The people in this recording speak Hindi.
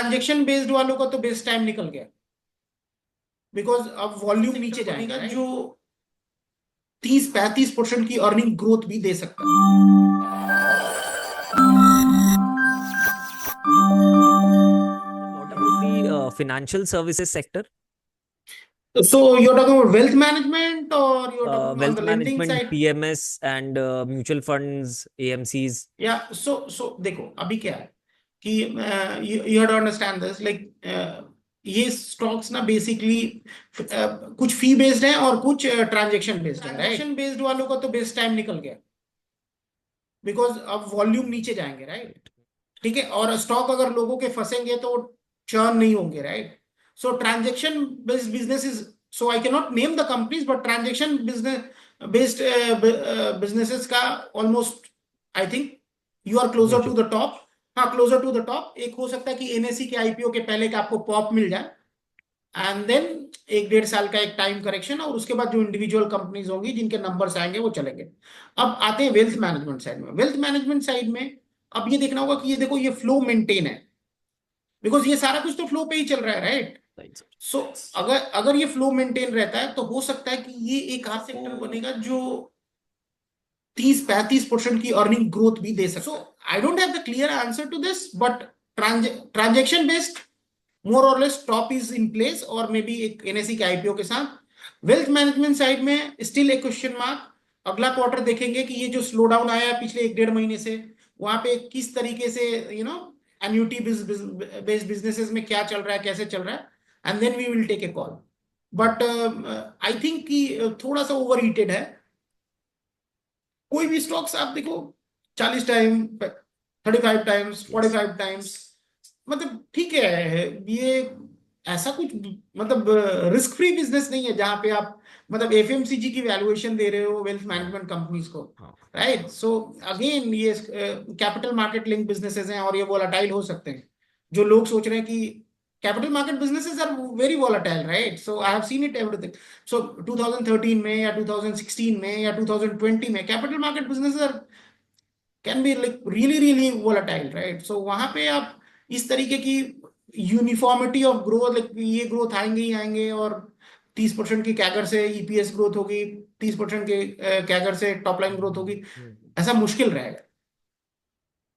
ट्रांजेक्शन बेस्ड वालों का तो बेस्ट टाइम निकल गया, बिकॉज अब वॉल्यूम नीचे जाएगा जो 30-35% की अर्निंग ग्रोथ भी दे सकता है। What about the financial services sector? So you're talking about wealth management, or you're talking on Wealth the lending management, side? PMS, and mutual funds, AMCs. या सो देखो अभी क्या है कि you have to understand this, like ये स्टॉक्स ना बेसिकली कुछ फी बेस्ड है और कुछ ट्रांजेक्शन बेस्ड है। ट्रांजेक्शन बेस्ड वालों का तो बेस्ट टाइम निकल गया, बिकॉज अब वॉल्यूम नीचे जाएंगे, राइट? ठीक है, और स्टॉक अगर लोगों के फंसेंगे तो चर्न नहीं होंगे, right? So transaction based business is, so I can not name the companies, but transaction business based businesses का almost I think you are closer to the top. हाँ, क्लोजर टू द टॉप। एक हो सकता है कि एनएससी के आईपीओ के पहले का आपको पॉप मिल जाए, एंड देन 1-1.5 साल का एक टाइम करेक्शन, और उसके बाद जो इंडिविजुअल कंपनीज होंगी जिनके नंबर्स आएंगे वो चलेंगे। अब आते हैं वेल्थ मैनेजमेंट साइड में। वेल्थ मैनेजमेंट साइड में अब ये देखना होगा कि ये देखो ये फ्लो मेंटेन है, बिकॉज ये सारा कुछ तो फ्लो पे ही चल रहा है, राइट? सो अगर अगर ये फ्लो मेंटेन रहता है तो हो सकता है कि ये एक आध सेक्टर बनेगा जो 30-35% की अर्निंग ग्रोथ भी दे सकता है। So I don't have the clear answer to this, but transaction based more और less top is in place, और मे बी एक एनएससी के आईपीओ के साथ। वेल्थ मैनेजमेंट साइड में स्टिल एक क्वेश्चन मार्क। अगला क्वार्टर देखेंगे कि ये जो स्लो डाउन आया है पिछले 1-1.5 महीने से, वहां पे किस तरीके से एन्यूटी बेस्ड बिजनेसेस में क्या चल रहा है, कैसे चल रहा है, and then we will take a call. But I think कि थोड़ा सा ओवर हीटेड है। कोई भी स्टॉक्स आप देखो 40 टाइम, 35 टाइम्स, 45 टाइम्स, मतलब ठीक है। ये ऐसा कुछ मतलब रिस्क फ्री बिजनेस नहीं है जहां पे आप मतलब एफएमसीजी की वैल्यूएशन दे रहे हो वेल्थ मैनेजमेंट कंपनीज को, राइट? सो अगेन ये कैपिटल मार्केट लिंक बिजनेसेस हैं और ये वोलाटाइल हो सकते हैं। जो लोग सोच रहे हैं कि capital market businesses are very volatile, right? So I have seen it everything. So 2013 में या 2016 में या 2020 में capital market businesses are can be like really really volatile, right? So वहां पे आप इस तरीके की यूनिफॉर्मिटी ऑफ ग्रोथ, लाइक ये ग्रोथ आएंगे ही आएंगे, और 30% की कैगर से ईपीएस ग्रोथ होगी, 30% के कैगर से टॉप लाइन ग्रोथ होगी, ऐसा मुश्किल रहेगा।